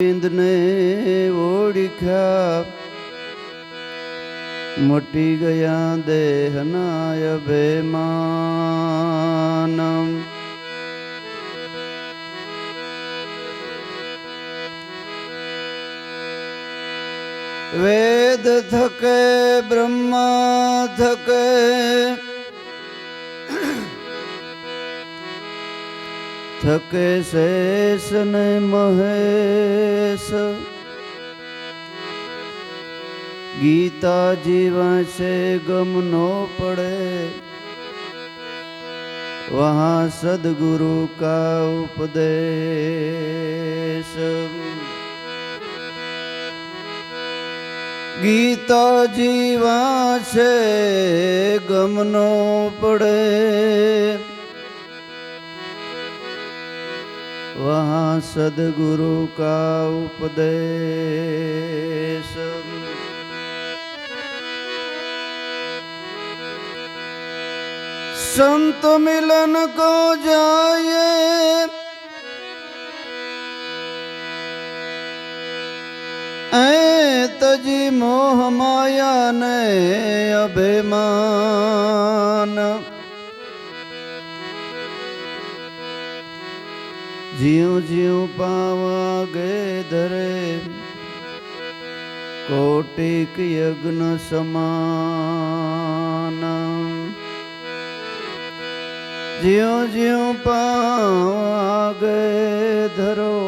ને ઓળખ્યા મટી ગયા દેહના અભિમાન વેદ થકે બ્રહ્મા થકે થકે શેષ ને મહેશ ગીતા જીવાશે ગમ નો પડે વહાં સદગુરુ કા ઉપદેશ ગીતા જીવાશે ગમ નો પડે वहाँ सदगुरु का उपदेश संत मिलन को जाए ऐ तजी मोह माया ने अभिमान ज्यों ज्यों पावागे धरे कोटिक यज्ञ समान ज्यों ज्यों पावागे धरो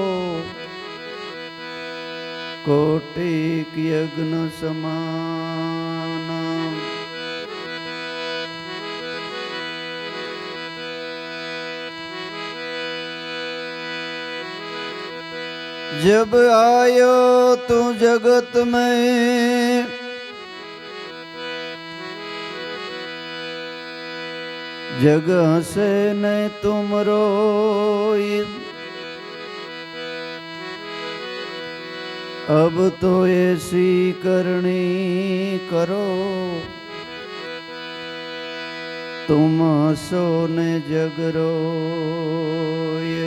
कोटिक यज्ञ समान जब आयो तू जगत में जग हसे न तुम रोई अब तो ऐसी करनी करो तुम हसो न जग रोय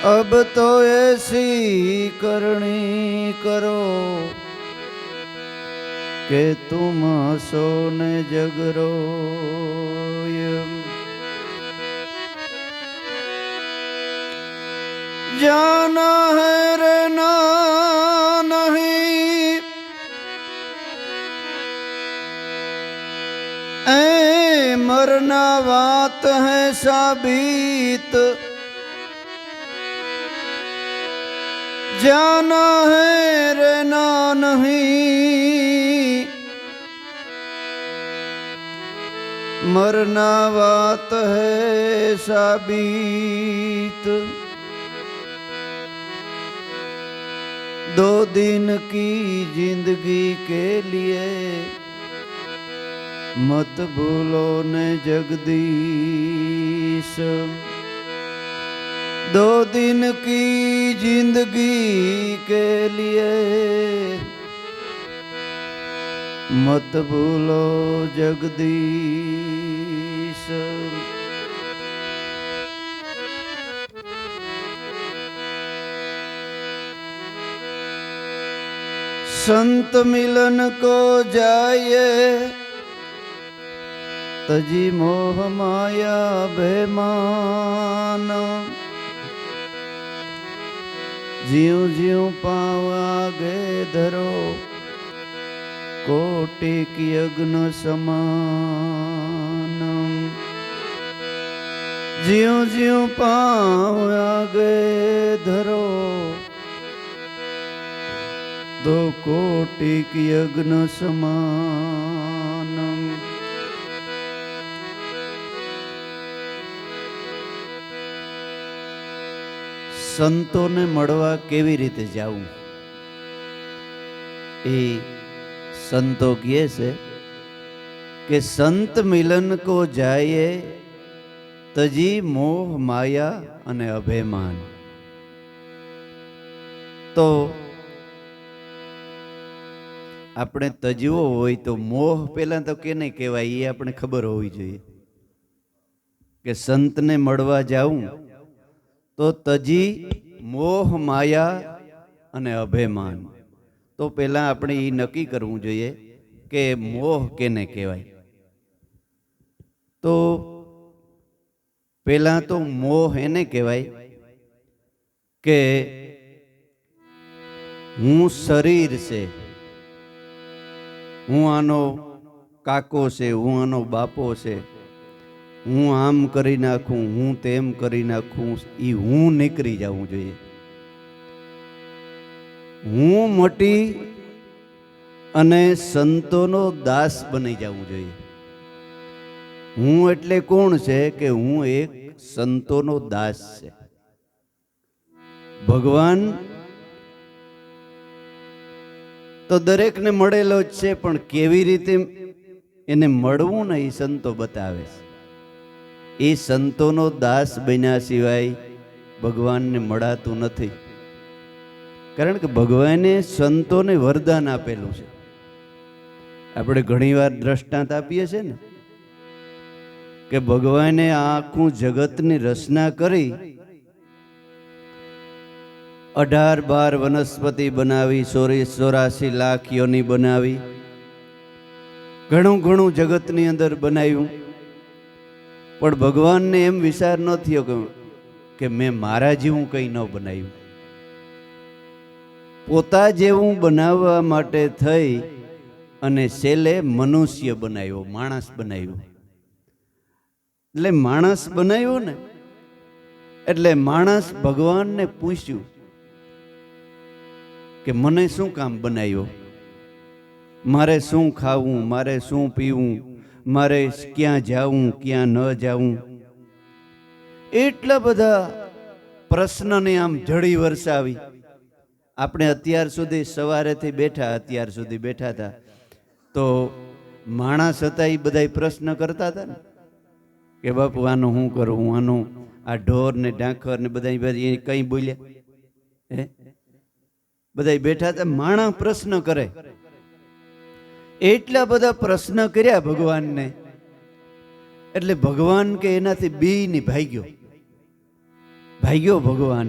अब तो ऐसी करनी करो के तुम हसो ने जग रोय जाना है रहना नहीं ऐ मरना बात है साबित जाना है रहना नहीं मरना बात है साबित दो दिन की जिंदगी के लिए मत भूलो ने जगदीश दो दिन की जिंदगी के लिए मत भूलो जगदीश संत मिलन को जाए तजी मोह माया बेमान ज्यों ज्यों पावागे धरो कोटिक यज्ञ समान ज्यों ज्यों पावागे धरो दो कोटिक यज्ञ समान સંતોને મળવા કેવી રીતે જાવું એ સંતો કહે છે કે સંત મિલન કો જાયે તજી મોહ માયા અને અભિમાન તો આપણે તજવો હોય તો મોહ પહેલા તો કેને કહેવાય એ આપણે ખબર હોવી જોઈએ કે સંતને મળવા જાઉં તો તજી મોહ માયા અને અભિમાન. તો પહેલાં આપણે એ નક્કી કરવું જોઈએ કે મોહ કેને કહેવાય. તો પહેલાં તો મોહ એને કહેવાય કે હું શરીર છે, હું આનો કાકો છે, હું આનો બાપો છે, હું આમ કરી નાખું, હું તેમ કરી નાખું, એ હું નીકળી જવું જોઈએ. હું મટી અને સંતોનો દાસ બની જવું જોઈએ. હું એટલે કોણ છે કે હું એક સંતોનો દાસ છે. ભગવાન તો દરેકને મળેલો જ છે, પણ કેવી રીતે એને મળવું ને એ સંતો બતાવે છે. એ સંતોનો દાસ બન્યા સિવાય ભગવાનને મળાતું નથી. કારણ કે ભગવાને સંતોને વરદાન આપેલું છે. આપણે ઘણીવાર દ્રષ્ટાંત આપીએ છીએ ને કે ભગવાને આખું જગતની રચના કરી, 18-12 વનસ્પતિ બનાવી, 84 લાખ યોની બનાવી, ઘણું ઘણું જગતની અંદર બનાવ્યું. પણ ભગવાનને એમ વિચાર ન થયો કે મેં મારા જેવું કંઈ ન બનાવ્યું. પોતા જેવું બનાવવા માટે થઈ અને છેલ્લે મનુષ્ય બનાવ્યો, માણસ બનાવ્યો. એટલે માણસ બનાવ્યો ને એટલે માણસ ભગવાનને પૂછ્યું કે મને શું કામ બનાવ્યો, મારે શું ખાવું, મારે શું પીવું, મારે ક્યાં જાવું, ક્યાં ન જાવું. એટલા બધા પ્રશ્નને આમ જડી વરસાવી. આપણે અત્યાર સુધી સવારેથી બેઠા, અત્યાર સુધી બેઠા હતા તો માણસ હતા એ બધા પ્રશ્ન કરતા હતા ને કે બાપુ આનું શું કરું, આનું આ ઢોર ને ઢાંખર ને બધા કઈ બોલ્યા? હે, બધા બેઠા હતા, માણસ પ્રશ્ન કરે. એટલા બધા પ્રશ્ન કર્યા ભગવાનને, એટલે ભગવાન કે એનાથી બીની ભાગ્યો ભગવાન.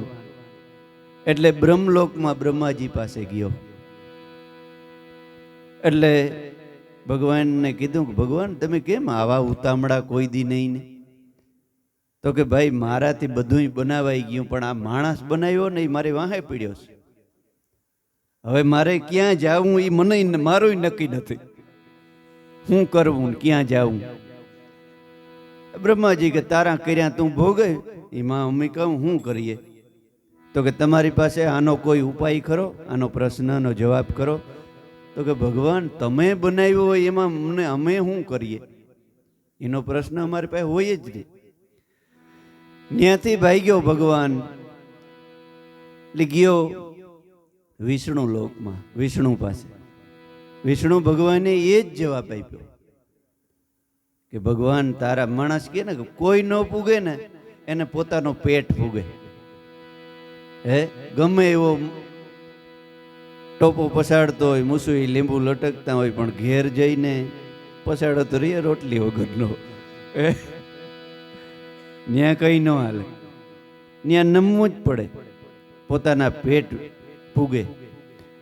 એટલે બ્રહ્મલોકમાં બ્રહ્માજી પાસે ગયો. એટલે ભગવાનને કીધું કે ભગવાન તમે કેમ આવા ઉતામળા કોઈ દી નહીં ને? તો કે ભાઈ મારાથી બધું બનાવાઈ ગયું, પણ આ માણસ બનાવ્યો ને એ મારે વાહે પીડ્યો છે. હવે મારે ક્યાં જાવું એ મને મારું નક્કી નથી, શું કરવું ક્યાં જાવું. બ્રહ્માજી કે તારા કર્યા તું ભોગે, એમાં અમે કહું શું કરીએ? તો કે તમારી પાસે આનો કોઈ ઉપાય ખરો, આનો પ્રશ્નનો જવાબ કરો? તો કે ભગવાન તમે બનાવ્યો હોય એમાં અમે શું કરીએ? એનો પ્રશ્ન અમારી પાસે હોય જ નહીં. ત્યાંથી ભાગ્યો ભગવાન, એટલે ગયો વિષ્ણુ લોકમાં, વિષ્ણુ પાસે. વિષ્ણુ ભગવાને એ જ જવાબ આપ્યો કે ભગવાન તારા માણસ કે ને કોઈ ન પૂગે ને એને પોતાનો પેટ પૂગે. હે, ગમે એવો ટોપો પસાડતો હોય, મૂસુઈ લીંબુ લટકતા હોય, પણ ઘેર જઈને પસાડો તો રે રોટલી વગરનો. ત્યાં કઈ ન હાલે, ત્યાં નમવું જ પડે, પોતાના પેટ પૂગે.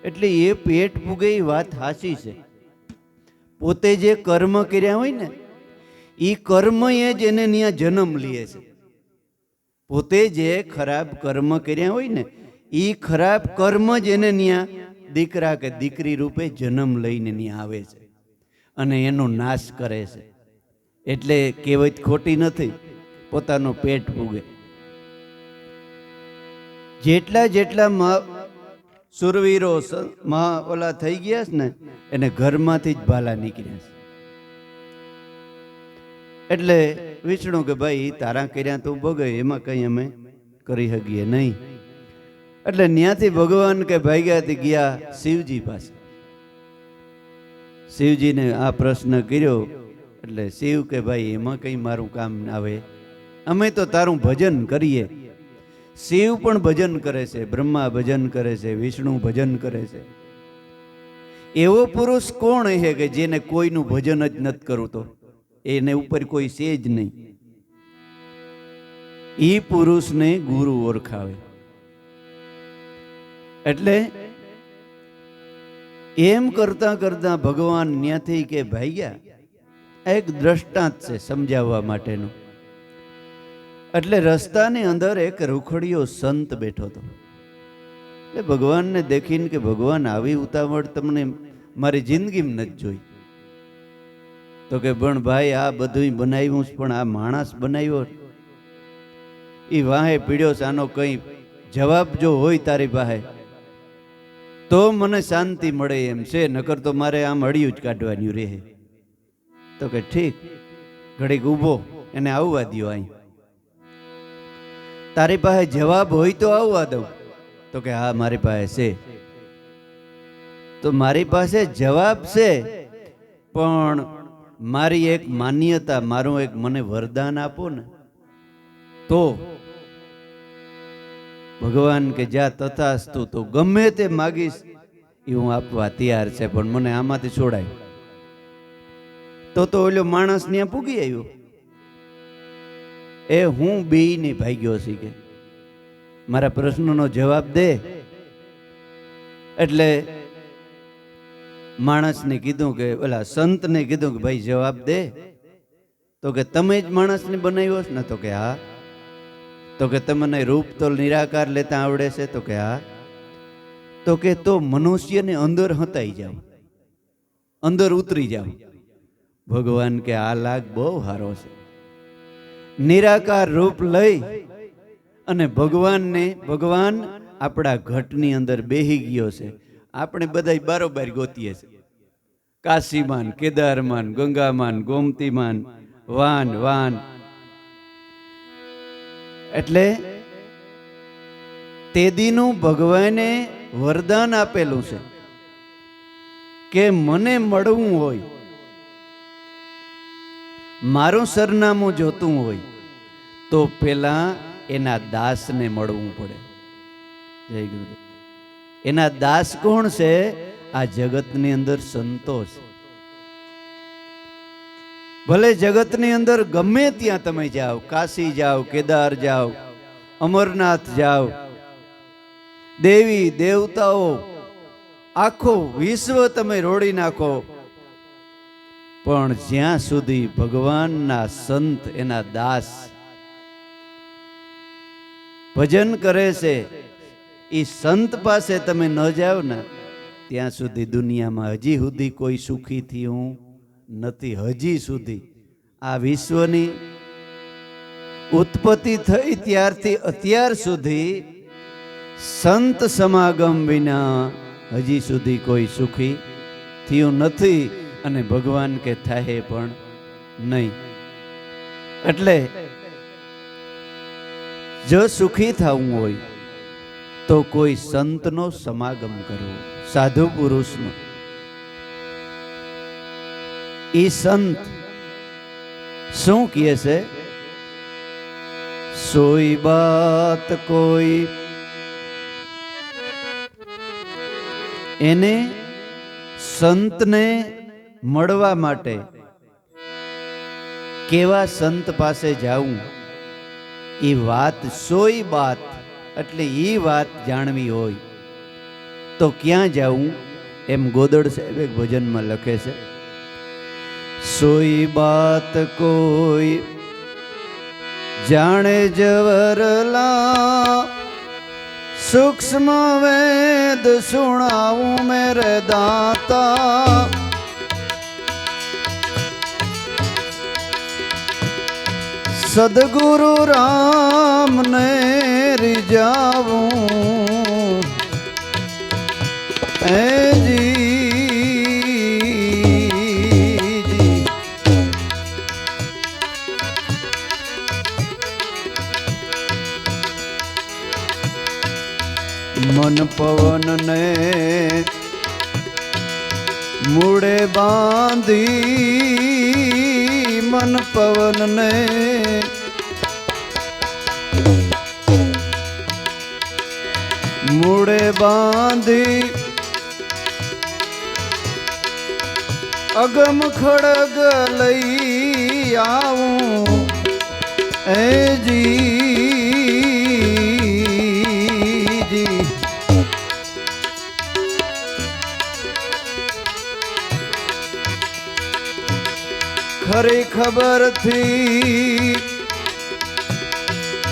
એટલે એ પેટ પૂગે એ વાત સાચી છે. પોતે જે કર્મ કર્યા હોય ને એ કર્મ એ જ એને ત્યાં જન્મ લે છે. પોતે જે ખરાબ કર્મ કર્યા હોય ને એ ખરાબ કર્મ જ એને ત્યાં દીકરા કે દીકરી રૂપે જન્મ લઈને ત્યાં આવે છે અને એનો નાશ કરે છે. એટલે કહેવત ખોટી નથી, પોતાનું પેટ પૂગે. જેટલા જેટલા સુરવીરો ઓલા થઈ ગયા છે ને એને ઘરમાંથી જ ભાલા નીકળ્યા છે. એટલે વિષ્ણુ કે ભાઈ તારા કર્યા તું ભોગે, એમાં કઈ અમે કરી શકીએ નહીં. એટલે ત્યાંથી ભગવાન કે ભાગ્યાથી ગયા શિવજી પાસે. શિવજીને આ પ્રશ્ન કર્યો એટલે શિવ કે ભાઈ એમાં કઈ મારું કામ આવે, અમે તો તારું ભજન કરીએ. શિવ પણ ભજન કરે છે, બ્રહ્મા ભજન કરે છે, વિષ્ણુ ભજન કરે છે. એવો પુરુષ કોણ છે કે જેને કોઈનું ભજન જ નથી કરતો? એને ઉપર કોઈ છે જ નહીં. એ પુરુષને ગુરુ ઓળખાવે. એટલે એમ કરતા કરતા ભગવાન ત્યાંથી કે ભાગ્યા, એક દ્રષ્ટાંત છે સમજાવવા માટેનું. એટલે રસ્તાની અંદર એક રૂખડિયો સંત બેઠો હતો. એટલે ભગવાનને દેખીને કે ભગવાન આવી ઉતાવળ તમને મારી જિંદગીમાં નથી જોઈ. તો કે પણ ભાઈ આ બધું બનાવ્યું છે, પણ આ માણસ બનાવ્યો એ વાહે પીડ્યો છે, આનો કંઈ જવાબ જો હોય તારી પાસે તો મને શાંતિ મળે એમ છે, નકર તો મારે આમ અડિયું જ કાઢવાનું રહે. તો કે ઠીક, ઘડીક ઊભો, એને આવવા દો, અહીં તારી પાસે જવાબ હોય તો આવવા દઉં. તો કે હા મારી પાસે છે. તો મારી પાસે જવાબ છે, પણ મારી એક માન્યતા, મારું એક મને વરદાન આપો ને. તો ભગવાન કે જા તથાસ્તુ, તો ગમે તે માગીશ એ હું આપવા તૈયાર છે, પણ મને આમાંથી છોડાય. તો ઓલો માણસ ત્યાં પૂગી આવ્યો. એ હું બેયને ભાગ્યો છે કે મારા પ્રશ્નનો જવાબ દે. એટલે માણસને કીધું કે ઓલા સંતને કીધું કે ભાઈ જવાબ દે. તો કે તમે જ માણસને બનાવ્યો છે ને. તો કે હા. તો કે તમને રૂપ તો નિરાકાર લેતા આવડે છે. તો કે હા. તો કે તો મનુષ્યને અંદર હતાઈ જાવ, અંદર ઉતરી જાવ. ભગવાન કે આ લાગ બહુ સારો છે. નિરાકાર રૂપ લઈ અને ભગવાન આપણા ઘટની અંદર બેહી ગયો છે. આપણે બધા બારોબાર ગોતીએ છે, કાશીમાન, કેદારમાન, ગંગામાન, ગોમતીમાન, વાન. એટલે તેદીનું ભગવાને વરદાન આપેલું છે કે મને મળવું હોય, મારું સરનામું જોતું હોય તો પેલા એના દાસને મળવું પડે. જય ગુરુ. એના દાસ કોણ છે? આ જગતની અંદર સંતો છે. ભલે જગતની અંદર ગમે ત્યાં તમે જાઓ, કાશી જાઓ, કેદાર જાઓ, અમરનાથ જાઓ, દેવી દેવતાઓ આખો વિશ્વ તમે રોડી નાખો, પણ જ્યાં સુધી ભગવાનના સંત, એના દાસ ભજન કરે છે, એ સંત પાસે તમે ન જાઓ ને ત્યાં સુધી દુનિયામાં હજી સુધી કોઈ સુખી થયું નથી. હજી સુધી આ વિશ્વની ઉત્પત્તિ થઈ ત્યારથી અત્યાર સુધી સંત સમાગમ વિના હજી સુધી કોઈ સુખી થયું નથી, અને ભગવાન કે થાય પણ નહીં. એટલે જો સુખી થવું હોય તો કોઈ સંતનો સમાગમ કરવો, સાધુ પુરુષનો. એ સંત શું કહે છે? સોઈ બાત કોઈ, એને સંતને મળવા માટે કેવા સંત પાસે જાવું, એ વાત સોઈ બાત, એટલે એ વાત જાણવી હોય તો ક્યાં જાવું? એમ ગોદડ સાહેબ એક ભજનમાં લખે છે, સોઈ બાત કોઈ જાણે જવરલા, સૂક્ષ્મ વેદ સુણાવું મેરે દાતા, સદગુરુ રામ ને રીજાવું હે જી. મન પવન ને મૂળે બાંધી, મન પવન ને મૂળે બાંધી, અગમ ખડગ લઈ આવું એ જી. ખરી ખબર થી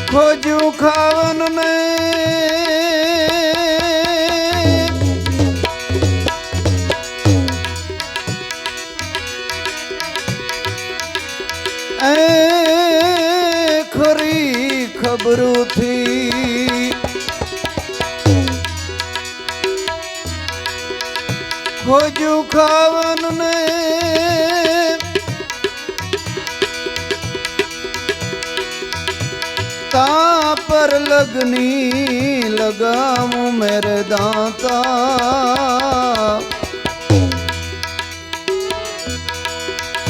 ખોજું ખાવન ને ખરી ખબરું થી ખોજું ખાવન ને તા પર લગની લગાવું મેરે દાતા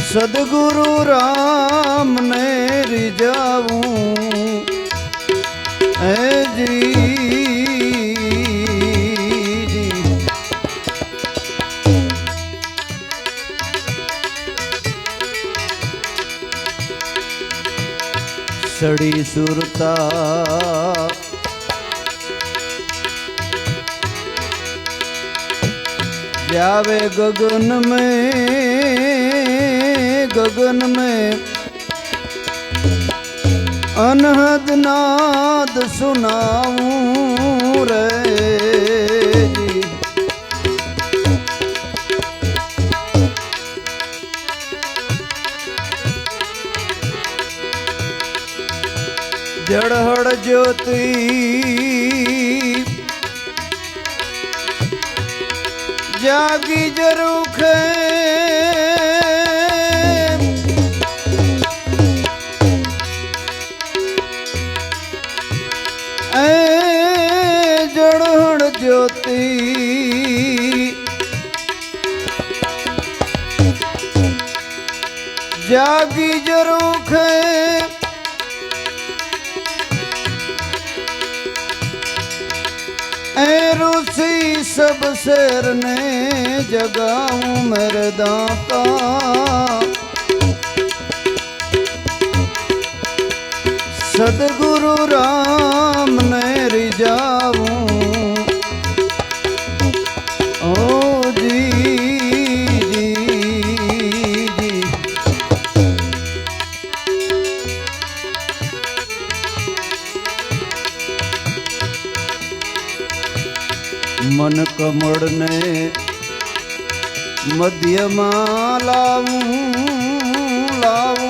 સદગુરુ રામ ને રીજાવું હે જી સડી સુરતા जावे गगन में अनहद नाद सुनाऊं रे जड़हड़ ज्योति जागी जरूख जड़हड़ ज्योति जागी जरूख रूसी सब शेर ने जगाऊं मेरे दाता सदगुरु राम ने रिजाऊं ओ जी जी जी मन कमड़ ने मध्यमा लाऊं लाऊं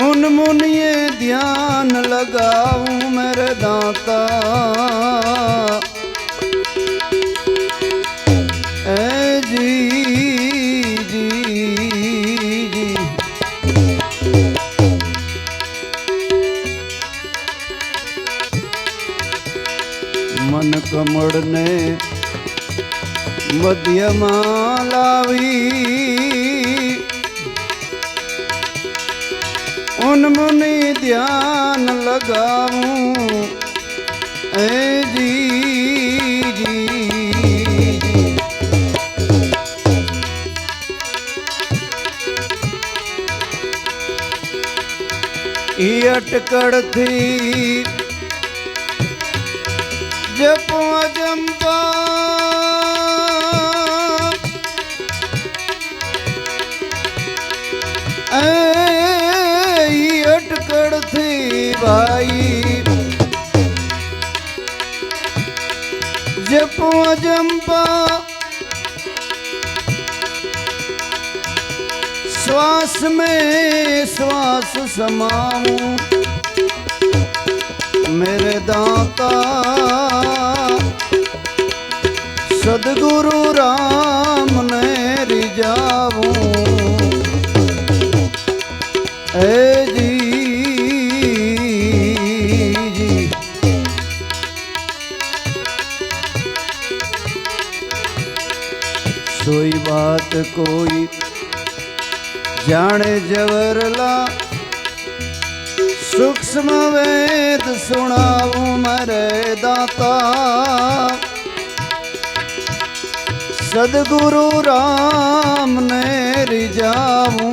उन मुनिये ध्यान लगाऊं मेरे दाता ए जी जी जी मन कमड़ ने मध्यमा लावी उन मुनि ध्यान लगाऊं ए जी जी ई अटकड़ थी जपो जंपा अटकड़ थी भाई जपो जंपा श्वास में श्वास समाऊं मेरे दाता सदगुरु राम ने रिजाऊं ए जी जी सोई बात कोई जाने जवरला सूक्ष्म वेद सुनाऊं मेरे दाता सदगुरु राम ने रिजाऊं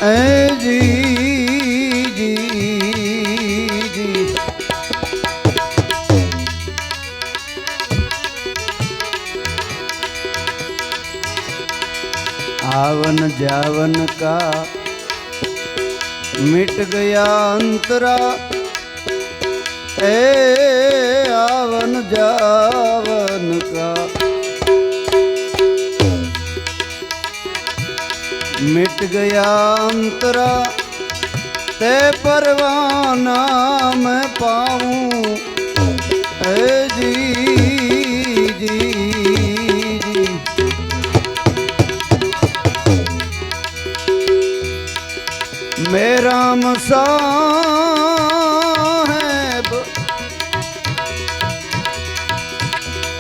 ए जी जी जी आवन जावन का मिट गया अंतरा, ए आवन जावन का मिट गया अंतरा, ते परवाना मैं पाऊं, ए जी जी जी। मेरा साहेब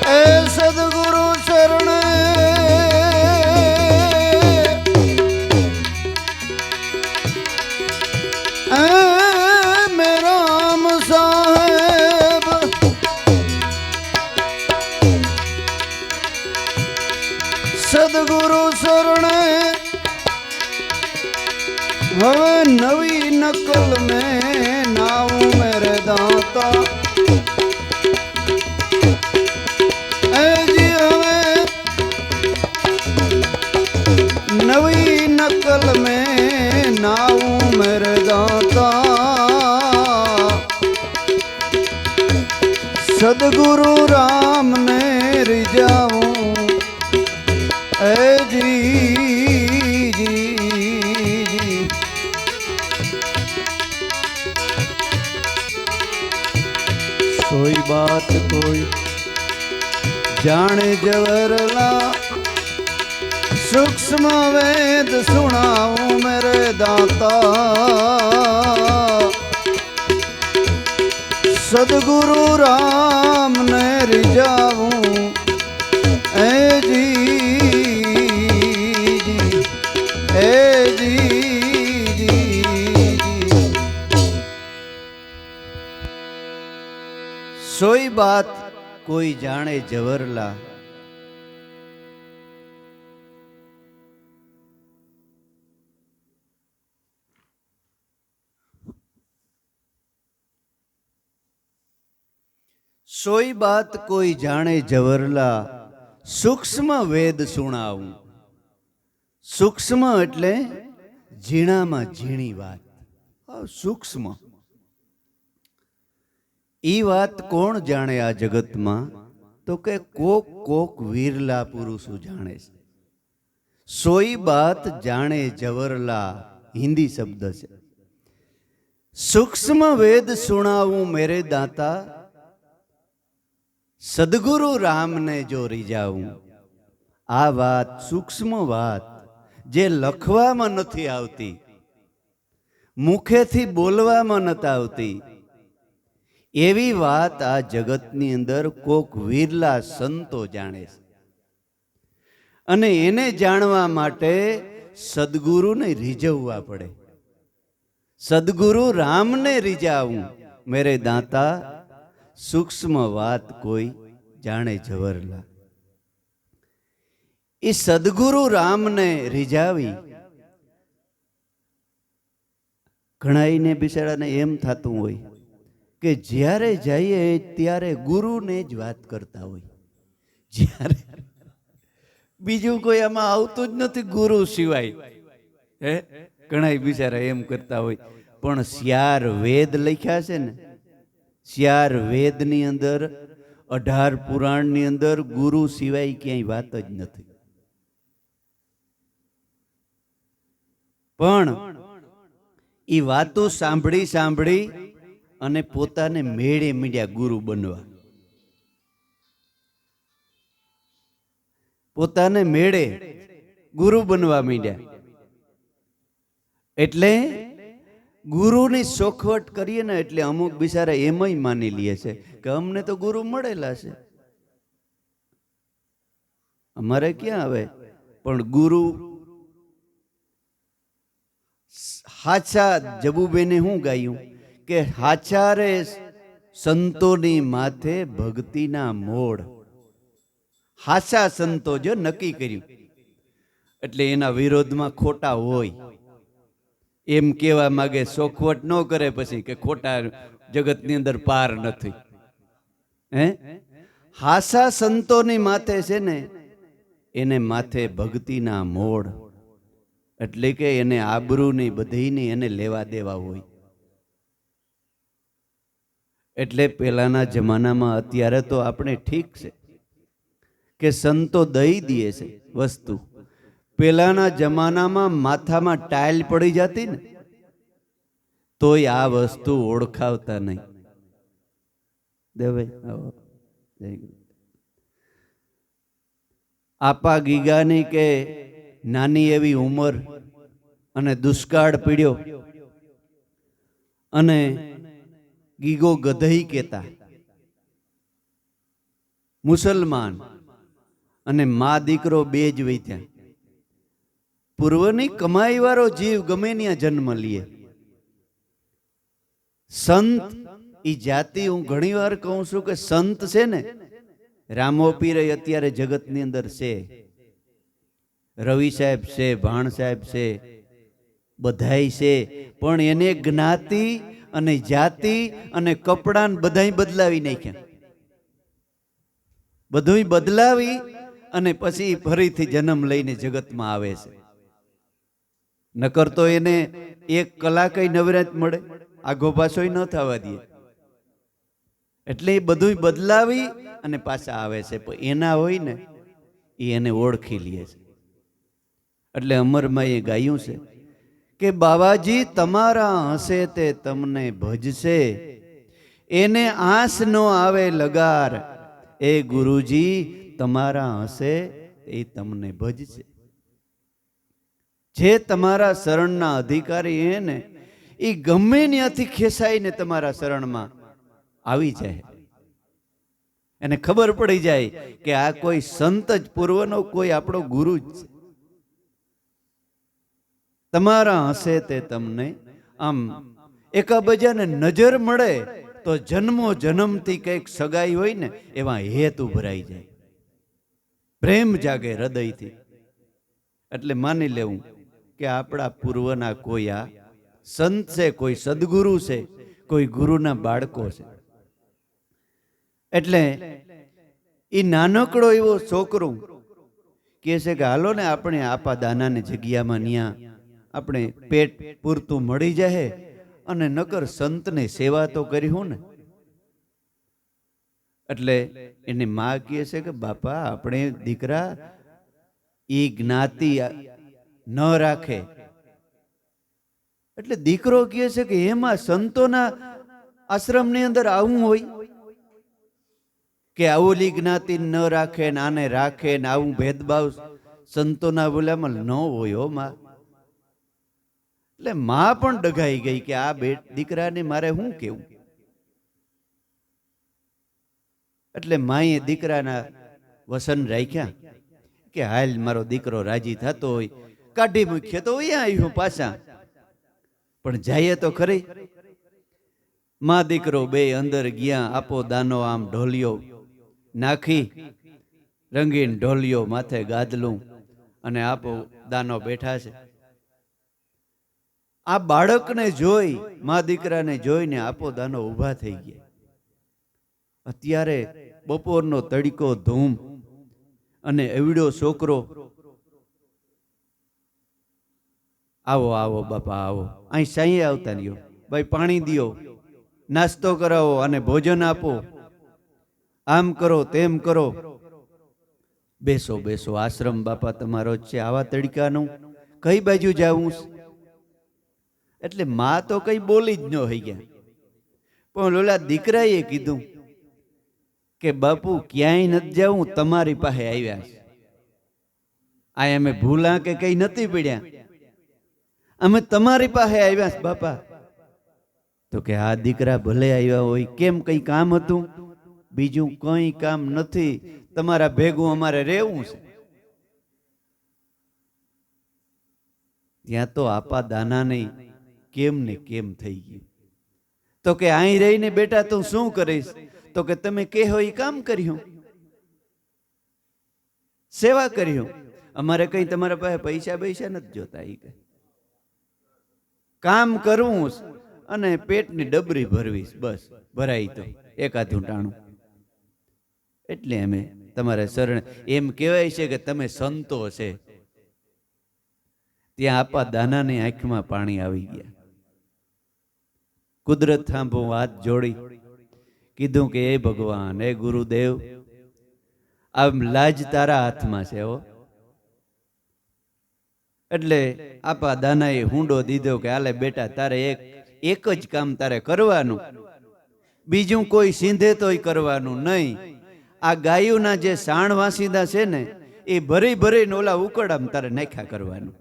ए सदगुरु शरण, मेरा साहेब सदगुरु शरण, हवे नवी नकल में नाऊ मेरे दाता, ऐ जी हवे नवी नकल में नाऊ मेरे दाता, सदगुरु राम ने रिझाऊं, ऐ जी जी जी। सोई बात कोई जाने जवरला, सूक्ष्म वेद सुनाऊं मेरे दाता, सदगुरु राम ने रिझाऊं, ऐ जी जी, ऐ जी जी जी। सोई बात कोई जाने जवरला, सोई बात कोई जाने जवरला, सूक्ष्म वेद सुनाऊं। सूक्ष्म એટલે ઝીણામાં ઝીણી વાત, સૂક્ષ્મ ઈ વાત કોણ જાણે આ જગતમાં? તો કે કોક કોક વીરલા પુરુષો જાણે છે. સોઈ બાત જાણે જવરલા હિન્દી શબ્દ છે. सूक्ष्म वेद सुनाऊं मेरे दाता, सदगुरु राम ने जो रिझाऊं। आ बात सूक्ष्म बात जे लखवामां नथी आवती, मुखेथी बोलवामां नथी आवती, एवी बात आ जगतनी अंदर कोक वीरला संतो जाणे छे। अने एने जाणवा माटे सदगुरुने रिझववा पड़े। सदगुरु राम ने रिझाऊं मेरे दाता, सूक्ष्म बात कोई जाने जवरला। ई सदगुरु राम ने रिझावी घणाईने बिचाराने एम थातुं होय के ज्यारे जाइए त्यारे गुरु ने ज वात करता होय, ज्यारे बीजू कोई आमां आवतुं ज नथी गुरु सिवाय। हे घणाई बिचारा एम करता होय, पण स्यार वेद लख्या छे ने, स्यार वेद नी अंदर 18 पुराण नी अंदर गुरु सिवाय क्यांय वात ज नथी। पण ई वातो सांभળી सांभળી અને પોતાને મેળે મીડ્યા ગુરુ બનવા, પોતાને મેળે ગુરુ બનવા મીડ્યા। એટલે ગુરુની સોખવટ કરીએ ને એટલે અમુક બિચારા એમય માની લે છે કે અમને તો ગુરુ મળેલા છે, અમારે ક્યાં આવે। પણ ગુરુ હાચા જબુબેને શું ગાયું કે હાચા રે સંતોની માથે ભક્તિના મોડ। હાચા સંતો જો નક્કી કર્યું એટલે એના વિરોધમાં ખોટા હોય એમ કહેવા માંગે, સોખવટ ન કરે પછી કે ખોટા જગતની અંદર પાર નથી। હે હાચા સંતોની માથે છે ને એને માથે ભક્તિના મોડ। એટલે કે એને આબરૂ નહીં, બધીની એને લેવા દેવા હોય. એટલે પહેલાના જમાનામાં, અત્યારે તો આપણે ઠીક છે કે સંતો દઈ દે છે વસ્તુ. પહેલાના જમાનામાં માથામાં ટાઇલ પડી જતી ને તોય આ વસ્તુ ઓળખાવતા નહીં. દેવાય આવો જય ગુરુ. આપા ગીગાની કે નાની એવી ઉંમર અને દુષ્કાળ પીડ્યો અને ગીગો ગધઈ કેતા, મુસલમાન અને મા દીકરો બે જ વૈત્યા. પૂર્વની કમાઈ વાળો જીવ ગમે ત્યાં જન્મ લે. સંત ઈ જાતિ, હું ઘણી વાર કહું છું કે સંત છે ને, રામોપીર અત્યારે જગતની અંદર છે, રવિ સાહેબ છે, ભાણ સાહેબ છે, બધાય છે, પણ એને જ્ઞાતિ અને જાતિ અને કપડાં બધાય બદલાવી નાખ્યા. બધું બદલાવી અને પછી ફરીથી જન્મ લઈને જગતમાં આવે છે. નકર તો એને એક કલાકય નવરાત મળે, આગો પાછોય ન થવા દે. એટલે એ બધું બદલાવી અને પાછા આવે છે. પણ એના હોય ને એ એને ઓળખી લે છે. એટલે અમરમાએ ગાયું છે કે બાવાજી તમારા હશે તે તમને ભજશે, એને આસ નો આવે લગાર, એ ગુરુજી તમારા હશે એ તમને ભજશે. જે તમારા શરણના અધિકારી હે ને એ ગમે ત્યાંથી ખેંચાઈને તમારા શરણમાં આવી જાય. એને ખબર પડી જાય કે આ કોઈ સંત જ પૂર્વનો કોઈ આપણો ગુરુ જ છે. તમારા હશે તે તમને આમ એકાબીજાને નજર મળે તો જન્મો જન્મથી કંઈક સગાઈ હોય ને એવા હેત ઉભરાઈ જાય, પ્રેમ જાગે હૃદયથી. એટલે માની લેવું કે આપણા પૂર્વના કોઈ આ સંત છે, કોઈ સદગુરુ છે, કોઈ ગુરુના બાળકો છે. એટલે એ નાનકડો એવો છોકરો કહે છે કે હાલો ને આપણે આપા દાનાની જગ્યામાં ન્યા આપણે પેટ પૂરતું મળી જાય અને નકર સંતની સેવા તો કરી હું ને. એટલે એની માં કહે છે કે બાપા આપણે દીકરા એ જ્ઞાતિ ન રાખે. એટલે દીકરો કહે છે કે એમાં સંતોના આશ્રમની અંદર આવું હોય કે આવલી જ્ઞાતિ ન રાખે ને આને રાખે ને આવું ભેદભાવ સંતોના બોલામાં ન હોય હો માં. એટલે માં પણ ડઘાઈ ગઈ કે આ દીકરાને મારે શું કેવું. એટલે માએ દીકરાના વસન રાખ્યા કે હાલ મારો દીકરો રાજી થતો હોય કાઢી મૂકીએ તો અહીંયા આવ્યું પાછા, પણ જાય તો ખરી. માં દીકરો બે અંદર ગયા. આપો દાનો આમ ઢોલિયો નાખી, રંગીન ઢોલિયો માથે ગાદલું અને આપો દાનો બેઠા છે. આ બાળકને જોઈ, માં દીકરાને જોઈને આપો દાનો ઊભા થઈ ગયા. અત્યારે બપોરનો તડકો ધૂમ અને એવડો છોકરો, આવો આવો બાપા આવો, અહીં સાંઈ આવતા રહ્યો, ભાઈ પાણી દિયો, નાસ્તો કરાવો અને ભોજન આપો, આમ કરો તેમ કરો, બેસો બેસો, આશ્રમ બાપા તમારો જ છે, આવા તડકાનું કઈ બાજુ જાવું. એટલે માં તો કઈ બોલી જ ન હોય ગયા. પણ ઓલા દીકરાએ કીધું કે બાપુ ક્યાંય નથી જાવું, તમારી પાસે આવ્યા છે. આ અમે ભૂલા કે કઈ નથી પડ્યા, અમે તમારી પાસે આવ્યા છે બાપા. તો કે આ દીકરા ભલે આવ્યા હોય, કેમ કઈ કામ હતું? બીજું કઈ કામ નથી, તમારા ભેગું અમારે રહેવું છે. ત્યાં તો આપા દાના નહીં કેમ ને કેમ થઈ ગયું. તો કે અહીં રહીને બેટા તું શું કરીશ? તો કે તમે કહો એ કામ કર્યું, સેવા કર્યું, અમારે કઈ તમારા પાસે પૈસા પૈસા નથી જોતા. એ કઈ કામ કરવું અને પેટની ડબરી ભરવીશ, બસ ભરાઈ તો એકાદું ટાણું. એટલે અમે તમારા શરણ, એમ કહેવાય છે કે તમે સંતો છે, ત્યાં આપા દાનાની આંખમાં પાણી આવી ગયા. કુદરત થાંભો હાથ જોડી કીધું કે એ ભગવાન, એ ગુરુદેવ, આ લાજ તારા હાથમાં છે હો. એટલે આપા દાનાએ હુંડો દીધો કે હાલે બેટા, તારે એક જ કામ તારે કરવાનું, બીજું કોઈ સીંધે તોય કરવાનું નહીં. આ ગાયોના જે સાણ વાસીદા છે ને એ ભરી ભરીને ઓલા ઉકળામાં તારે નાખ્યા કરવાનું.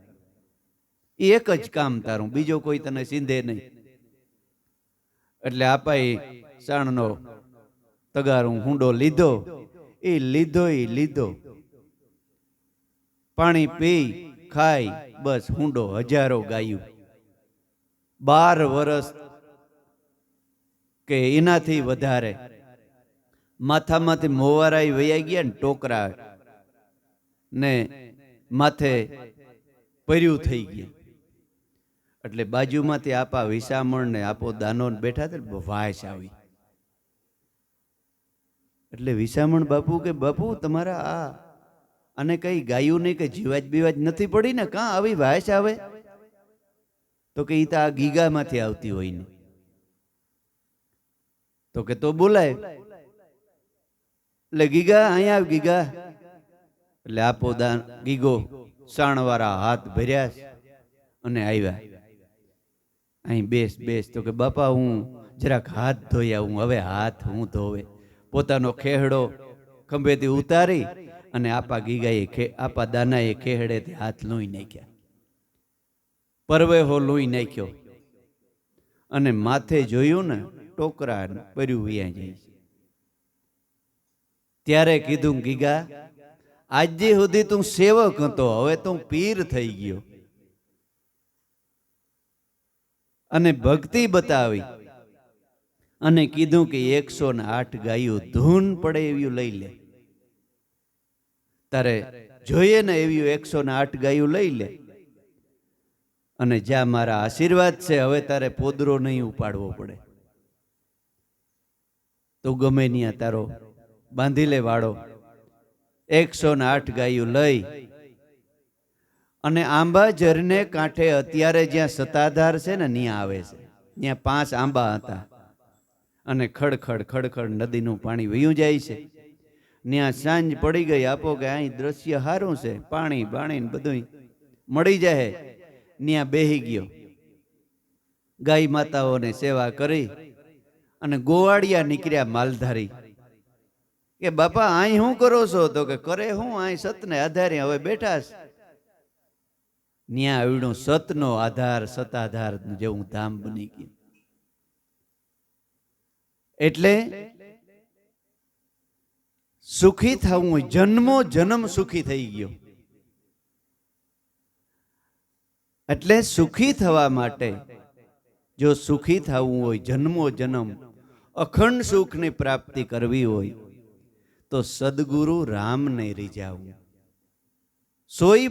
એ એક જ કામ તારું, બીજો કોઈ તને સીંધે નહીં. એટલે આપાએ સાણનો તગારો હુંડો લીધો. એ લીધો પાણી પી ખાઈ બસ હુંડો હજારો ગાયું. 12 વર્ષ કે એનાથી વધારે માથામાંથી મોવારાઈ વયા ગયા ને ટોકરા ને માથે પર્યું થઈ ગયા. એટલે બાજુમાંથી આપા વિસામણ ને આપો દાનો બેઠા હતા, વાસ આવી. એટલે વિસામણ બાપુ કે બાપુ તમારા આને કઈ ગાયું નહીં કે જીવાજ બીવાજ નથી પડી ને, કાં આવી વાસ આવે? તો કે ઈ તો આ ગીગામાંથી આવતી હોય ને. તો કે તો બોલાય. એટલે ગીગા અહીંયા આવ ગીગા. એટલે આપો દાન ગીગો સાણવાળા હાથ ભર્યા અને આવ્યા. અહીં બેસ. તો કે બાપા હું જરાક હાથ ધોઈ આવું. હવે હાથ હું ધોવે. પોતાનો ખેહડો ખંભેથી ઉતારી અને આપા ગીગાએ આપા દાનાએ ખેહડેથી હાથ લોહી નાખ્યા. પરવેહો લોહી નાખ્યો અને માથે જોયું ને ટોકરા પડ્યું વ્યાં જાય છે. ત્યારે કીધું, ગીગા આજે સુધી તું સેવક હતો, હવે તું પીર થઈ ગયો. અને ભક્તિ બતાવી અને કીધું કે 108 ગાયું ધૂન પડે એવી લઈ લે. તારે જોઈએ ને એવી 108 ગાયું લઈ લે. અને જ્યાં મારા આશીર્વાદ છે હવે તારે પોદરો નહીં ઉપાડવો પડે. તો ગમે ત્યાં તારો બાંધી લે વાળો. 108 ગાયું લઈ અને આંબા ઝરને કાંઠે અત્યારે જ્યાં સતાધાર છે ને ત્યાં આવે છે. ત્યાં 5 આંબા હતા અને ખડખડ નદીનું પાણી વયું જાય છે. ત્યાં સાંજ પડી ગઈ. આપો કે અહીં દ્રશ્ય સારું છે, પાણી બધું મળી જાય. ત્યાં બેહી ગયો. ગાય માતાઓને સેવા કરી અને ગોવાળિયા નીકળ્યા માલધારી. કે બાપા અહીં શું કરો છો? તો કે કરે હું, અહીં સતને આધારે હવે બેઠા છે. ત્યાં આવડું સતનો આધાર, સતાધાર જેવું ધામ બની ગયું. એટલે સુખી થવું હોય, જન્મો જન્મ સુખી થઈ ગયો. એટલે સુખી થવા માટે જો સુખી થવું હોય, જન્મો જન્મ અખંડ સુખની પ્રાપ્તિ કરવી હોય તો સદગુરુ રામને રીઝાવું. સોઈ